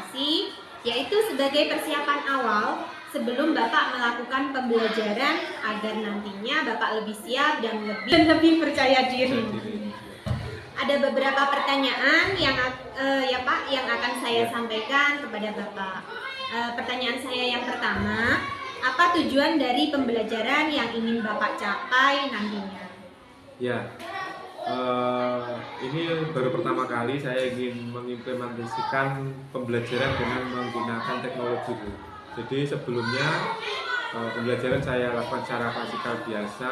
observasi, yaitu sebagai persiapan awal sebelum Bapak melakukan pembelajaran agar nantinya Bapak lebih siap dan lebih percaya diri. Ada beberapa pertanyaan yang ya Pak yang akan saya sampaikan kepada Bapak. Pertanyaan saya yang pertama, apa tujuan dari pembelajaran yang ingin Bapak capai nantinya? Ya, ini baru pertama kali saya ingin mengimplementasikan pembelajaran dengan menggunakan teknologi. Jadi sebelumnya pembelajaran saya lakukan secara klasikal biasa.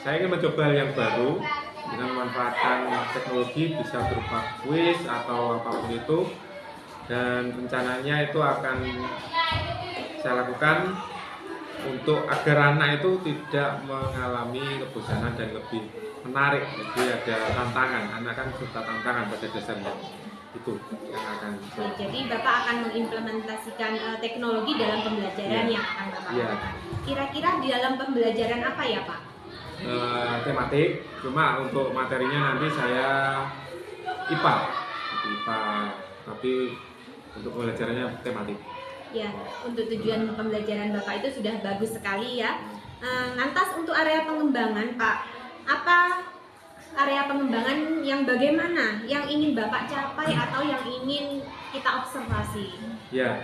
Saya ingin mencoba hal yang baru dengan memanfaatkan teknologi, bisa berupa kuis atau apapun itu, dan rencananya itu akan saya lakukan untuk agar anak itu tidak mengalami kebosanan dan lebih menarik. Jadi ada tantangan, anak kan suka tantangan pada dasarnya. Itu yang akan Oke, jadi Bapak akan mengimplementasikan teknologi dalam pembelajaran yang akan Bapak lakukan. Kira-kira di dalam pembelajaran apa ya Pak? Tematik, cuma untuk materinya nanti saya IPA, tapi untuk pembelajarannya tematik. Ya, untuk tujuan pembelajaran Bapak itu sudah bagus sekali ya. Lantas untuk area pengembangan Pak, apa area pengembangan yang bagaimana yang ingin Bapak capai atau yang ingin kita observasi? Ya,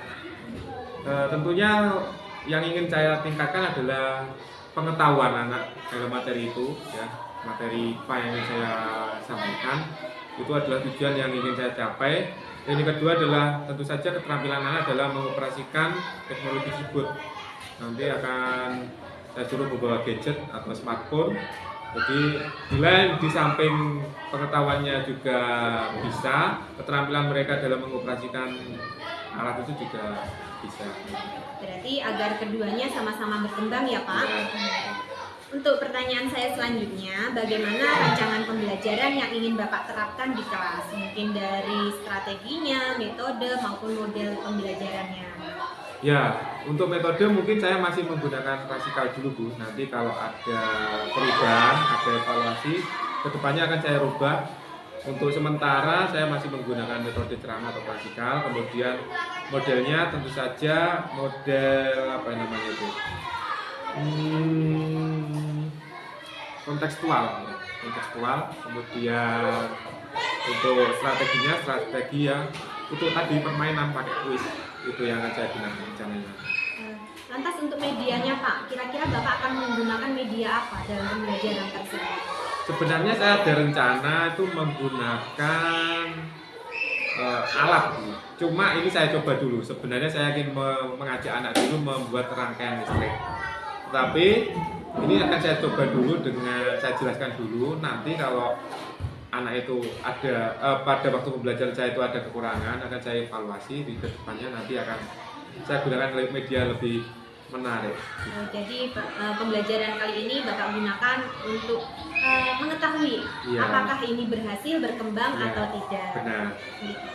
tentunya yang ingin saya tingkatkan adalah pengetahuan anak dalam materi itu, ya, materi IPA yang ingin saya sampaikan itu adalah tujuan yang ingin saya capai. Dan yang kedua adalah tentu saja keterampilan anak dalam mengoperasikan teknologi tersebut. Nanti akan saya suruh membawa gadget atau smartphone. Jadi bila di samping pengetahuannya juga bisa, keterampilan mereka dalam mengoperasikan alat itu juga bisa. Berarti agar keduanya sama-sama berkembang ya Pak. Untuk pertanyaan saya selanjutnya, bagaimana rancangan pembelajaran yang ingin Bapak terapkan di kelas? Mungkin dari strateginya, metode, maupun model pembelajarannya. Ya, untuk metode mungkin saya masih menggunakan klasikal dulu Bu. Nanti kalau ada perubahan, ada evaluasi, kedepannya akan saya rubah. Untuk sementara saya masih menggunakan metode ceramah atau klasikal. Kemudian modelnya tentu saja model apa namanya itu? Kontekstual. Kemudian untuk strateginya strategi yang untuk tadi permainan pakai kuis itu yang akan saya gunakan rencananya. Lantas untuk medianya Pak, kira-kira Bapak akan menggunakan media apa dalam pembelajaran tersebut? Sebenarnya saya ada rencana itu menggunakan alat, cuma ini saya coba dulu. Sebenarnya saya ingin mengajak anak dulu membuat rangkaian listrik, tapi ini akan saya coba dulu dengan saya jelaskan dulu. Nanti kalau anak itu ada pada waktu pembelajaran saya itu ada kekurangan, akan saya evaluasi di depannya, nanti akan saya gunakan media lebih menarik. Jadi pembelajaran kali ini Bapak gunakan untuk mengetahui apakah ini berhasil berkembang atau tidak. Benar.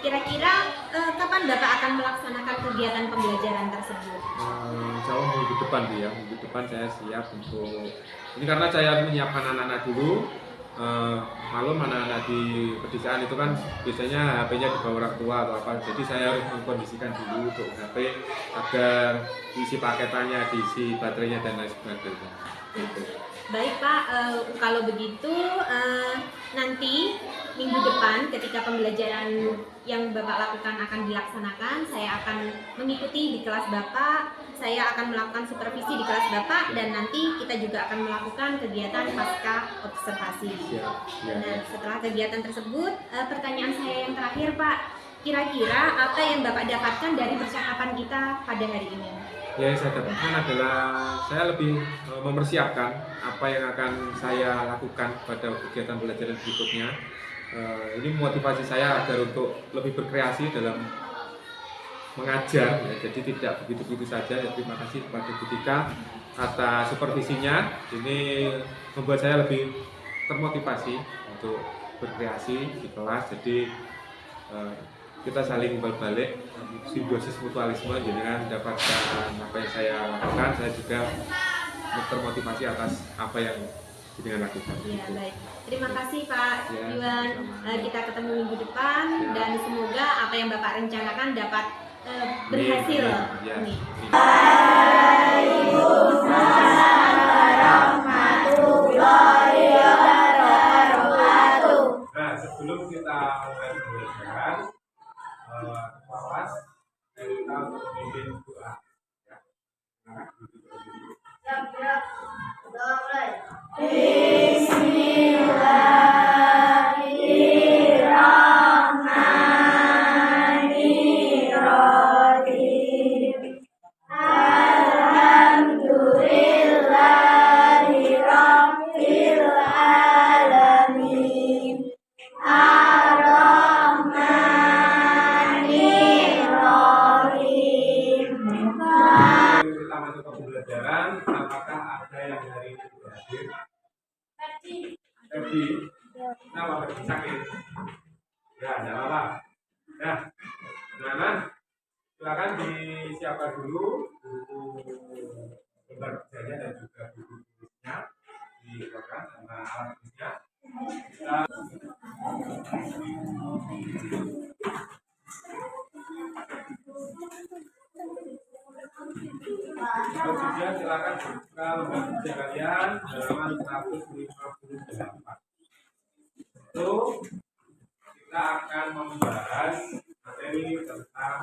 Kira-kira kapan Bapak akan melaksanakan kegiatan pembelajaran tersebut? Jauh minggu depan ya, minggu depan saya siap untuk ini karena saya menyiapkan anak-anak dulu. Malum anak-anak di pedesaan itu kan biasanya HP-nya dibawa orang tua atau apa, jadi saya harus mengkondisikan dulu untuk HP agar isi paketannya, diisi baterainya dan lain sebagainya. Baik Pak, kalau begitu nanti minggu depan ketika pembelajaran yang Bapak lakukan akan dilaksanakan, saya akan mengikuti di kelas Bapak, saya akan melakukan supervisi di kelas Bapak, dan nanti kita juga akan melakukan kegiatan pasca observasi. Nah, setelah kegiatan tersebut, pertanyaan saya yang terakhir Pak, kira-kira apa yang Bapak dapatkan dari percakapan kita pada hari ini? Ya, yang saya dapatkan adalah saya lebih mempersiapkan apa yang akan saya lakukan pada kegiatan belajar berikutnya. Ini motivasi saya agar untuk lebih berkreasi dalam mengajar, ya, jadi tidak begitu-begitu saja. Ya, terima kasih kepada Bu Tika atas supervisinya. Ini membuat saya lebih termotivasi untuk berkreasi di kelas. Jadi kita saling berbalik, simbiosis mutualisme, jadi kan dapatkan apa yang saya lakukan, saya juga termotivasi atas apa yang dengan lakukan. Ya, baik. Terima kasih Pak Ya, Iwan. sama-sama. Kita ketemu minggu depan Ya. dan semoga apa yang Bapak rencanakan dapat berhasil. Ya. Amin. Nah, sebelum kita mulai pembelajaran, kelas kita untuk memimpin doa. Ya. Nah, sebelum kita masuk ke pembelajaran, apakah ada yang hari ini tidak hadir? Ferdi, kenapa Ferdi sakit? Ya, tidak apa-apa. Nah, nah, silakan disiapkan dulu buku lembar kerjanya dan juga buku tulisnya disiapkan sama alat tulisnya. Kemudian silakan buka lembar kerja kalian halaman 158. Itu kita akan membahas materi tentang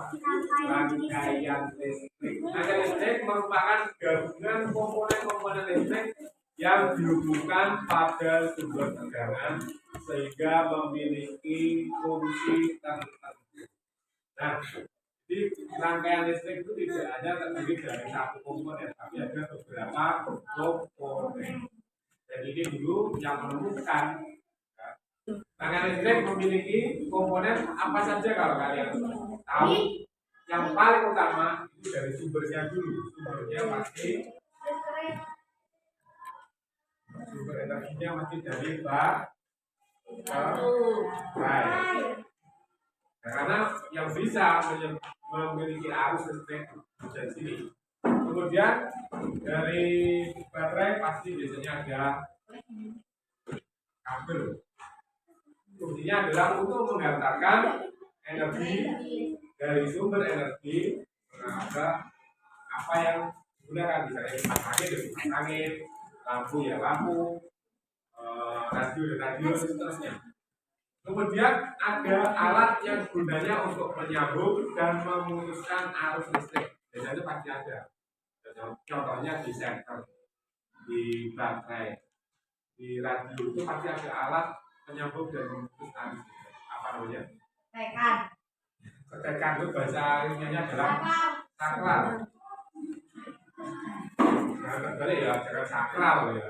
rangkaian listrik. Rangkaian listrik merupakan gabungan komponen-komponen listrik yang dihubungkan pada sumber tegangan sehingga memiliki fungsi tertentu. Nah, jadi rangkaian listrik itu tidak hanya terdiri dari satu komponen, tapi ada beberapa komponen. Dan ini dulu yang menemukan rangkaian listrik memiliki komponen apa saja kalau kalian tahu. Yang paling utama itu dari sumbernya dulu. Sumbernya pasti sumber energinya masih dari baterai. Nah, karena yang bisa memiliki arus listrik dari sini. Kemudian dari baterai pasti biasanya ada kabel. Fungsinya adalah untuk menghantarkan energi dari sumber energi ke apa yang digunakan, misalnya kipas angin ya kipas angin, lampu ya lampu, radio dan radio dan seterusnya. Kemudian ada alat yang gunanya untuk menyambung dan memutuskan arus listrik. Biasanya pasti ada. Contohnya di senter, di baterai, di radio itu pasti ada alat penyambung dan memutus arus listrik. Apa namanya? Tekan. Tekan itu bahasa ilmiahnya adalah sakral. Nah, terbalik ya, jangan sakral ya.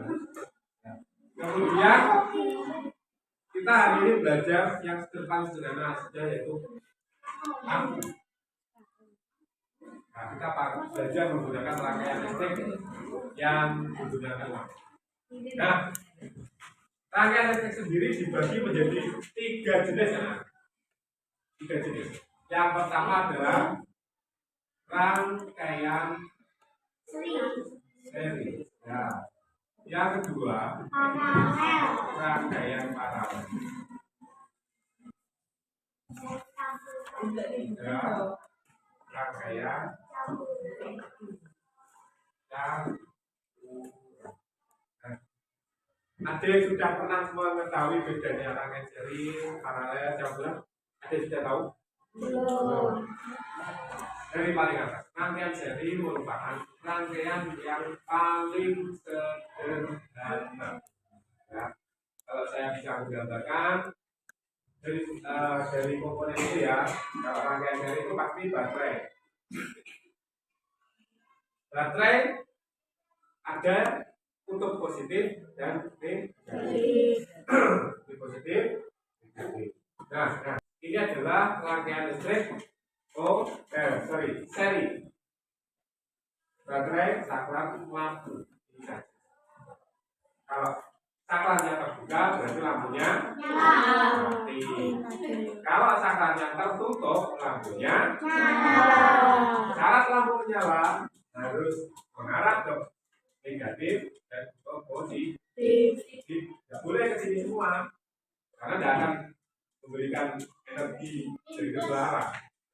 Kemudian kita hari ini belajar yang paling sederhana saja, yaitu lampu. Nah, kita belajar menggunakan rangkaian listrik yang menggunakan lampu. Nah, rangkaian listrik sendiri dibagi menjadi 3 jenis ya. 3 jenis. Yang pertama adalah rangkaian seri. Ya. Yang kedua, rangkaian paralel. Tiga, rangkaian ada yang sudah pernah mengetahui bedanya rangkaian seri, paralel, campuran? Ada yang sudah tahu? Belum. Dari paling atas, rangkaian seri merupakan rangkaian yang paling sederhana. Ya. Kalau saya bisa menggambarkan dari komponen itu ya, kalau rangkaian seri itu pasti baterai. Baterai ada kutub positif dan negatif. Positif, negatif. Nah, ini adalah rangkaian listrik seri. Baterai, saklar, lampu. Kalau saklarnya terbuka berarti lampunya mati. Kalau saklarnya tertutup lampunya nyala. Syarat lampu menyala harus mengarah ke negatif dan ke positif.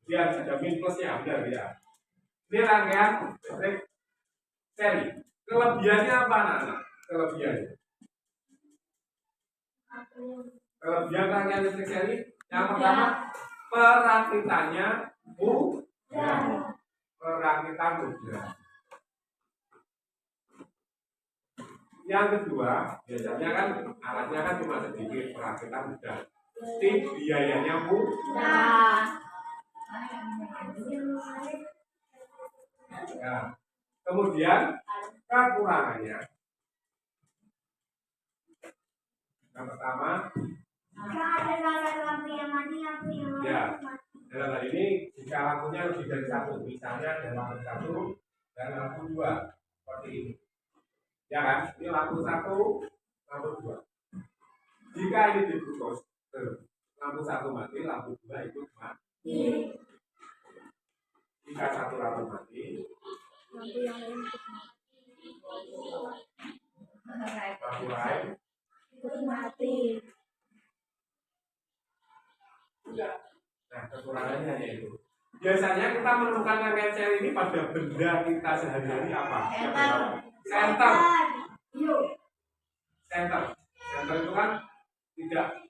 Dia ada min plusnya, benar ya. Ini rangkaian listrik seri. Kelebihannya apa anak-anak? Kelebihan rangkaian listrik seri yang pertama perakitannya mudah. Perakitan mudah. Yang kedua, biasanya kan alatnya kan cuma sedikit, perakitan mudah. Mesti biayanya murah. Ya. Kemudian kekurangannya. Yang pertama, ya, dalam hal ini jika lampunya lebih dari satu, misalnya ada lampu satu dan lampu dua, seperti ini. Ya kan, ini lampu satu, lampu dua. Jika ini diputus, lampu satu mati, lampu dua ikut mati. Jika satu lampu mati, lampu yang lain ikut mati. Lampu lain ikut mati. Nah, kekurangannya yaitu biasanya kita menemukan rangkaian sel ini pada benda kita sehari-hari apa? Senter. Senter itu kan tidak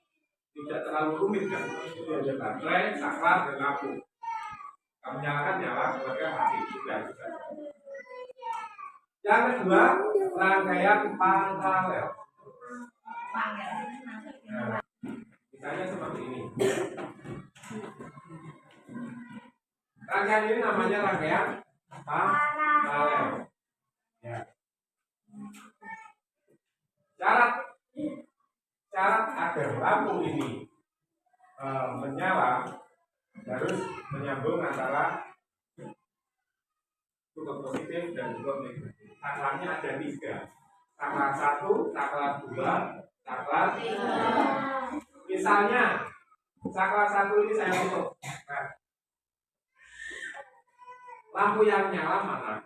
terlalu rumit kan? Itu ada baterai, saklar, dan lampu. Kamu nyalakan nyala, keluarga mati. Sudah. Yang kedua, rangkaian paralel. Nah, misalnya seperti ini. Rangkaian ini namanya rangkaian paralel. Ya. Syarat agar lampu ini menyala harus menyambung antara kutub positif dan kutub negatif. Saklarnya ada 3. Saklar 1, saklar 2, saklar 3. Misalnya saklar 1 ini saya tutup. Nah, lampu yang nyala mana?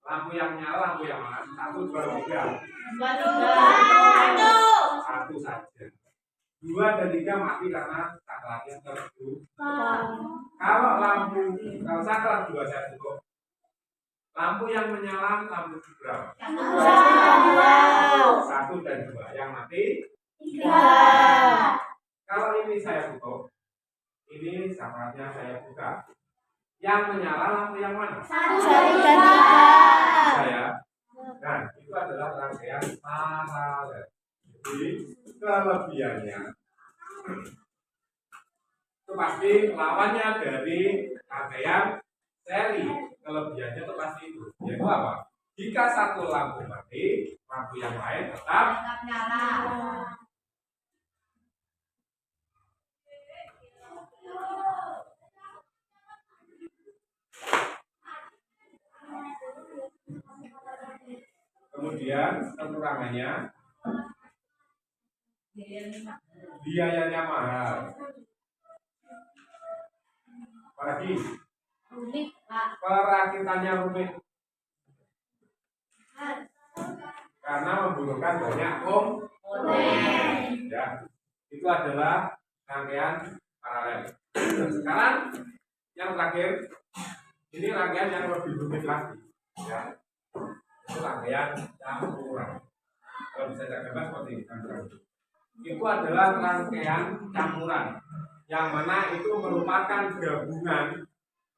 Lampu yang nyala, lampu yang mana? 1, 2, 3. 1 saja. 2 dan 3 mati karena saklarnya terbuka. Kalau saklar 2 saya tutup, lampu yang menyala lampu berapa? 1 dan 2. Yang mati 3. Kalau ini saya tutup, ini saklarnya saya buka. Yang menyala lampu yang mana? 1 dan 3. Nah, itu adalah rangkaian paralel. Jadi kelebihannya itu pasti lawannya dari rangkaian seri. Kelebihannya itu pasti itu. Yaitu apa? Jika satu lampu mati, lampu yang lain tetap nyala. Kemudian kekurangannya, biayanya mahal. Apalagi perakitannya rumit karena membutuhkan banyak komponen. Ya, itu adalah rangkaian paralel. Sekarang yang terakhir, ini rangkaian yang lebih rumit lagi. Ya, itu rangkaian campuran. Kalau bisa saya gambar seperti ini, campuran. Itu adalah rangkaian campuran, yang mana itu merupakan gabungan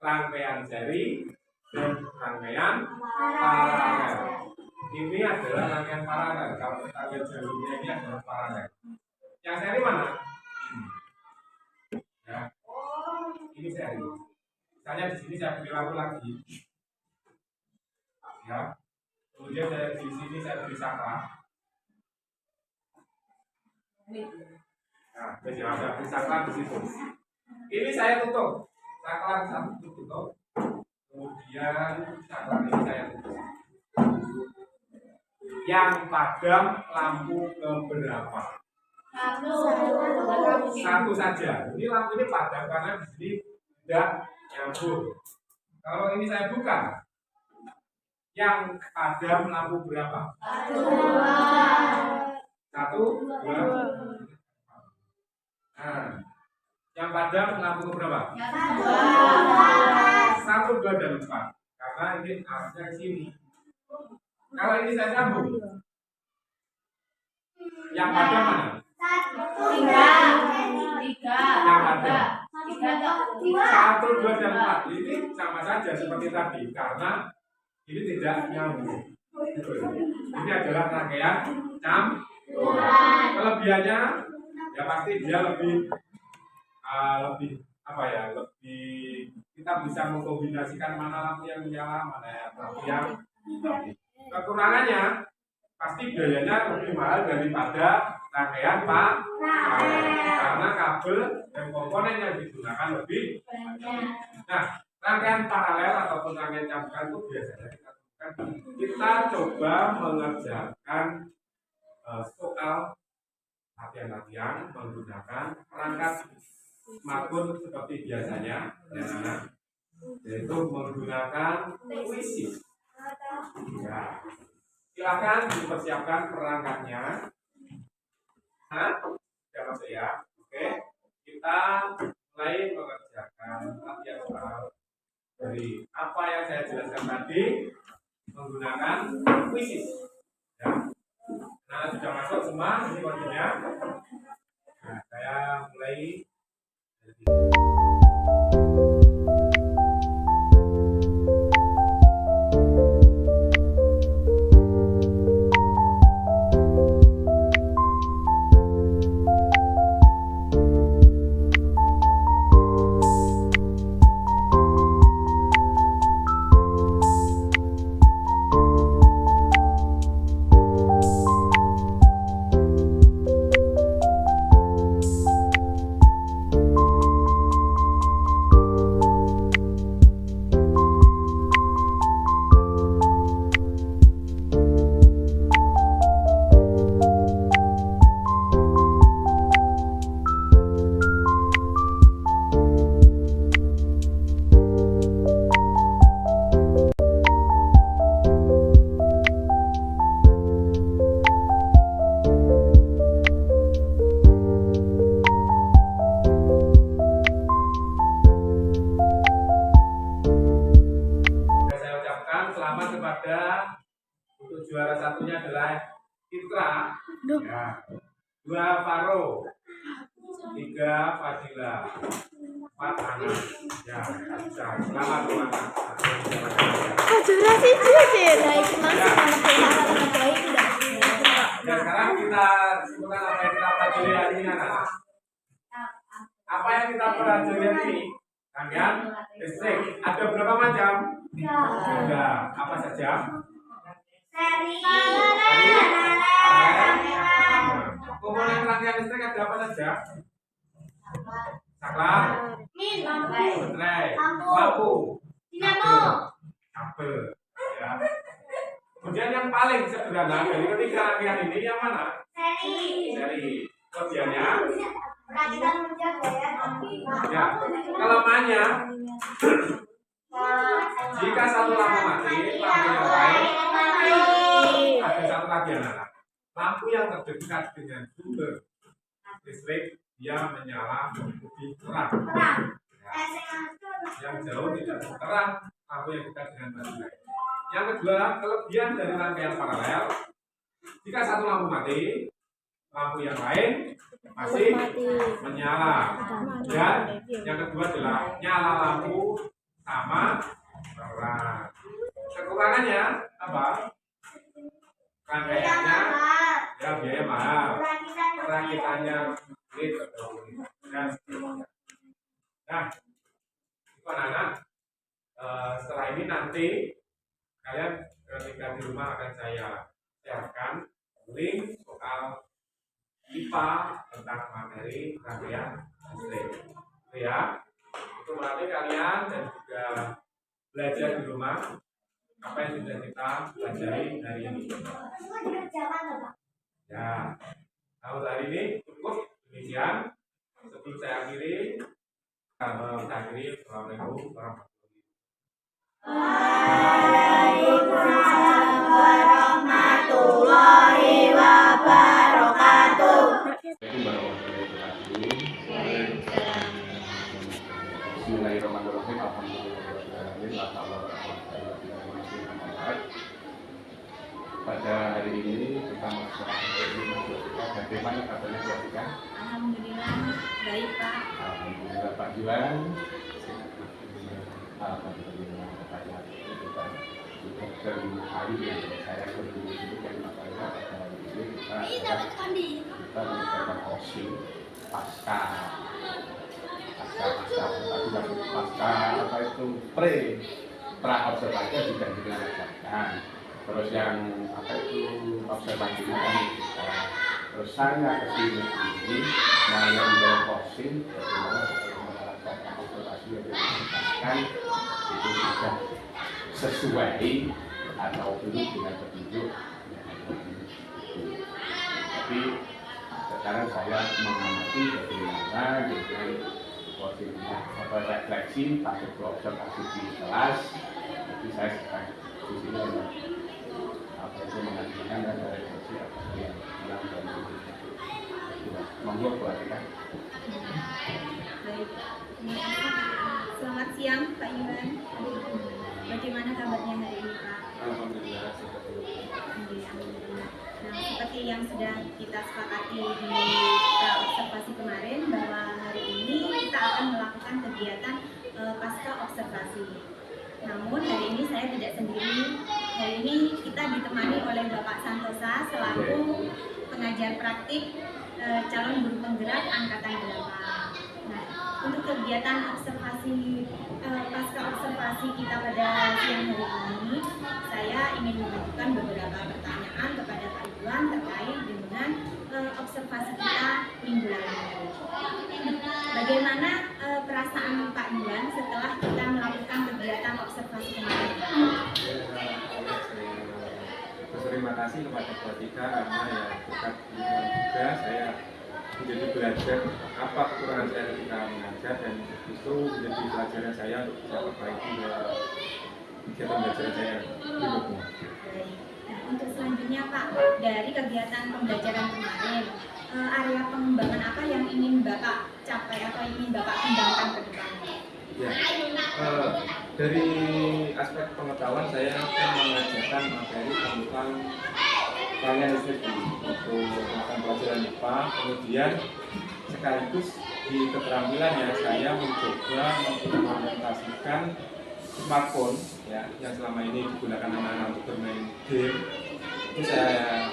rangkaian seri dan rangkaian paralel. Ini adalah rangkaian paralel. Kalau kita lihat jalurnya ini adalah paralel. Yang seri mana? Ini. Ya. Ini seri. Misalnya di sini saya beri lampu lagi. Ya. Kemudian di sini saya beri saklar. Nah, jadi ada beri saklar di situ. Ini saya tutup. Saklar satu tutup. Kemudian saklar ini saya tutup. Yang padam lampu keberapa? Satu saja. Ini lampu ini padam karena di sini tidak nyambung. Kalau ini saya buka, yang padam lampu berapa? 1, 2. Nah, Yang padam lampu berapa? 1, 2, dan 4. Karena ini arahnya ke sini. Kalau ini saya sambung, yang padam mana? 3. Yang padam 1, 2, dan 4. Ini sama saja seperti tadi karena ini tidak nyambung. Ini adalah rangkaian campuran. Kelebihannya ya pasti dia lebih apa ya, lebih kita bisa mengkombinasikan mana lampu yang menyala, mana lampu yang mati. Kekurangannya pasti biayanya lebih mahal daripada rangkaian karena kabel dan komponen yang digunakan lebih banyak. Nah, rangkaian paralel ataupun rangkaian campuran itu biasanya kita coba mengerjakan soal latihan-latihan menggunakan perangkat makun seperti biasanya, ya, yaitu menggunakan kuisis. Ya, silakan dipersiapkan perangkatnya. Ya masuk ya. Oke, kita mulai mengerjakan latihan soal dari apa yang saya jelaskan tadi menggunakan kuisis. Ya. Nah, sudah masuk semua ini kodenya. Nah, saya mulai. Untuk juara satunya adalah Citra, ya. 2 Faro, 3 Fadila, 4 Ana. Ya, bisa. Selamat teman-teman. Juara siji baik Dan sekarang kita sebutkan apa yang kita pelajari hari ini, anak. Apa yang kita pelajari hari ini? Rangkaian listrik. Ada berapa macam? 3. Apa saja? Komponen rangkaian listrik ada apa saja? Saklar, baterai, lampu, kabel. Ya. Kemudian yang paling sederhana dari ketiga rangkaian ini yang mana? Seri. Kelebihannya? Ya. Kelemahannya? Jika satu lampu mati, lampu yang lain ada satu lagi anak. Lampu yang terdekat dengan sumber listrik dia menyala lebih terang. Ya. Yang jauh tidak terang lampu yang dekat dengan baterai. Yang kedua, kelebihan dari rangkaian paralel. Jika satu lampu mati, lampu yang lain masih menyala. Dan yang kedua adalah nyala lampu sama terang. Kekurangannya apa? Rangkaiannya ya biaya mahal, perakitannya sulit dan seterusnya. Nah, itu anak-anak, setelah ini nanti kalian ketika di rumah akan saya siapkan link soal IPA tentang materi rangkaian listrik. Ya, itu berarti kalian dan juga belajar di rumah apa yang sudah kita pelajari hari ini. Ya, kalau hari ini cukup demikian. Sebelum saya akhiri, Assalamualaikum warahmatullahi Waalaikumsalam warahmatullahi wabarakatuh. wabarakatuh. Bismillahirrahmanirrahim. Alhamdulillah. Pada hari ini kita melaksanakan bagaimana kabarnya buat kita? Alhamdulillah baik Pak. Alhamdulillah Pak Juan. Alhamdulillah pada kita dari hari yang saya berdiri itu dari makanya pada hari ini kita mengucapkan osim pasca apa itu pra observasi sudah dilaksanakan. Terus yang apa itu observasinya kan kita. Terus saya kesini ini mau yang posting bagaimana melaksanakan observasi yang dilaksanakan itu sudah sesuai atau belum dengan petunjuk. Tapi sekarang saya mengamati bagaimana dengan posisinya apa refleksi pasca observasi di kelas. Jadi saya sekarang di sini apa itu mengajarkan dan refleksi apa yang hilang dan monggo buat kita. Baik. Selamat siang Pak Iwan. Bagaimana kabarnya hari ini Pak? Alhamdulillah sehat. Alhamdulillah. Nah, seperti yang sudah kita sepakati di observasi kemarin bahwa hari ini kita akan melakukan kegiatan pasca observasi. Namun hari ini saya tidak sendiri. Hari ini kita ditemani oleh Bapak Santosa selaku pengajar praktik calon guru penggerak angkatan 8. Nah, untuk kegiatan observasi pasca observasi kita pada siang hari ini, saya ingin mengajukan beberapa pertanyaan kepada Pak Iwan terkait dengan observasi kita minggu lalu. Bagaimana perasaan Pak Iwan setelah kita melakukan kegiatan observasi kemarin? Berterima kasih kepada Pratika karena ya berkat dukungan juga saya menjadi belajar apa kekurangan saya ketika mengajar dan itu menjadi pelajaran saya untuk bisa perbaiki kegiatan belajar saya berikutnya. Nah, untuk selanjutnya Pak, dari kegiatan pembelajaran kemarin, area pengembangan apa yang ingin Bapak capai atau ingin Bapak kembangkan ke depannya? Ya, dari aspek pengetahuan saya akan mengajarkan materi tentang kalian listrik untuk melakukan pelajaran IPA. Kemudian sekaligus di keterampilannya saya mencoba mengimplementasikan smartphone ya yang selama ini digunakan anak-anak untuk bermain game. Itu saya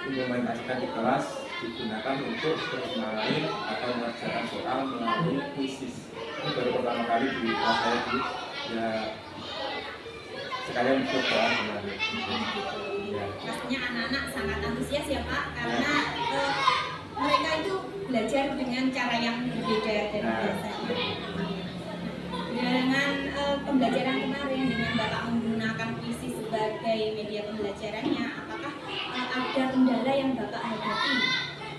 implementasikan di kelas, digunakan untuk bermain atau mengerjakan soal melalui kuisis. Ini baru pertama kali di kelas saya di ya sekalian mencoba kemarin. Ya. Pastinya anak-anak sangat antusias ya Pak, karena mereka itu belajar dengan cara yang berbeda dari biasanya. Dengan pembelajaran kemarin dengan Bapak menggunakan puisi sebagai media pembelajarannya, apakah ada kendala yang Bapak hadapi?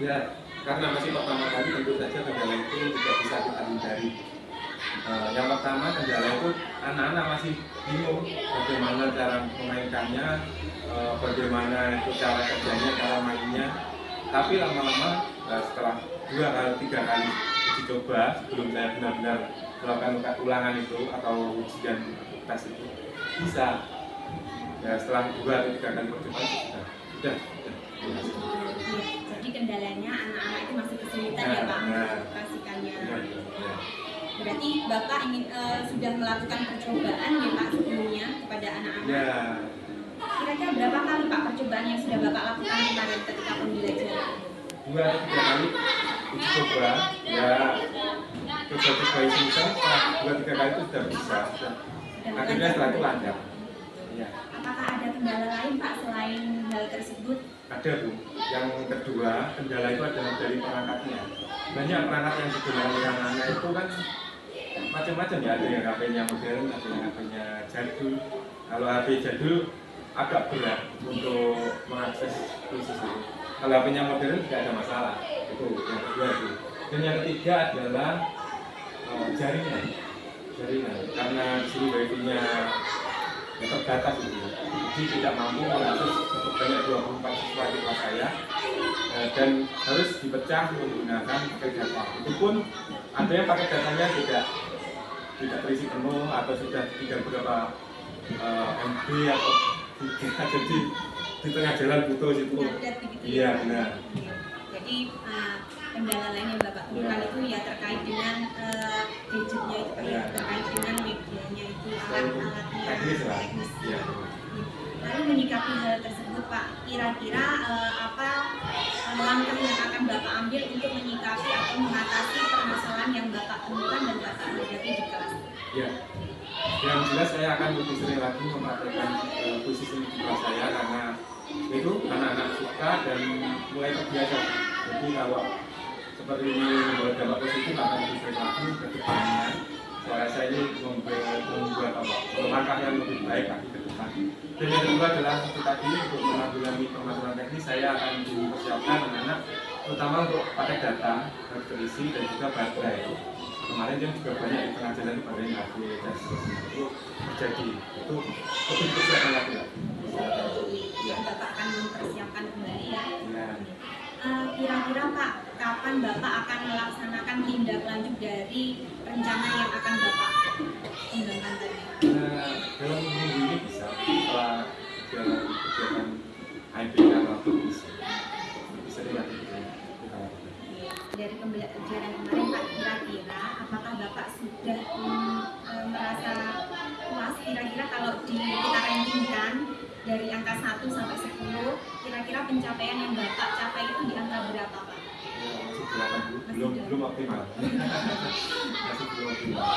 Ya, karena masih pertama kali tentu saja kendala itu tidak bisa kita hindari. Yang pertama kendala itu anak-anak masih bingung bagaimana cara memainkannya, bagaimana itu cara kerjanya, cara mainnya. Tapi lama-lama setelah 2 kali 3 kali uji coba sebelum saya benar-benar melakukan ulangan itu atau ujian tes itu bisa. Ya, setelah 2 atau 3 kali percobaan sudah. Jadi kendalanya anak-anak itu masih kesulitan ya Pak mengoperasikannya. Berarti Bapak ingin sudah melakukan percobaan ya Pak sebelumnya kepada anak-anak. Ya. Kira-kira berapa kali Pak percobaan yang sudah Bapak lakukan kemarin ketika pembelajaran? 2 atau 3 kali uji coba. Ya. Coba iseng-iseng, 2-3 kali itu sudah bisa. Akhirnya setelah itu lancar. Ya. Apakah ada kendala lain Pak selain hal tersebut? Ada Bu. Yang kedua, kendala itu adalah dari perangkatnya. Banyak perangkat yang digunakan oleh anak-anak itu kan macam-macam ya. Ada yang HP-nya modern, ada yang HP-nya jadul. Kalau HP jadul agak berat untuk mengakses khusus itu. Kalau HP-nya modern tidak ada masalah. Itu yang kedua itu. Dan yang ketiga adalah jaringan. Karena di sini wifi-nya terbatas itu, jadi tidak mampu mengakses sebanyak 24 siswa di kelas saya dan harus dipecah menggunakan pakai data. Itu pun ada yang pakai datanya tidak tidak terisi penuh atau sudah tinggal berapa MB atau giga, jadi di tengah jalan putus itu. Ngadat begitu ya. Iya benar. Jadi kendala lain yang Bapak temukan itu ya terkait dengan gadgetnya itu Pak, ya, terkait dengan medianya itu, alat-alatnya, Teknis lah. teknis. Iya. Lalu menyikapi hal tersebut Pak, kira-kira apa langkah yang akan Bapak ambil untuk menyikapi atau mengatasi permasalahan yang Bapak temukan dan Bapak hadapi di kelas? Ya, yang jelas saya akan lebih sering lagi mempraktekkan posisi di kelas saya karena itu anak-anak suka dan mulai terbiasa. Jadi kalau seperti ini membuat dampak positif akan lebih sering lagi ke depannya. Saya rasa ini membuat langkah yang lebih baik lagi ke depan. Dan yang kedua adalah seperti tadi untuk menanggulangi permasalahan teknis saya akan mempersiapkan anak-anak terutama untuk pakai data, terisi dan juga baterai. Kemarin kan juga banyak di tengah jalan baterai yang habis dan seterusnya itu terjadi. Itu lebih persiapan lagi. Yang Bapak akan mempersiapkan kembali ya. Ya. Kira-kira Pak, kapan Bapak akan melaksanakan tindak lanjut dari rencana yang akan Bapak kembangkan tadi? Dalam minggu ini bisa setelah kegiatan IPK atau bisa dilakukan. Dari pembelajaran kemarin Pak, kira-kira apakah Bapak sudah merasa puas kira-kira kalau kita rankingkan dari angka 1 sampai 10, kira-kira pencapaian yang Bapak capai itu di angka berapa Pak? Masih belum optimal. Masih belum optimal.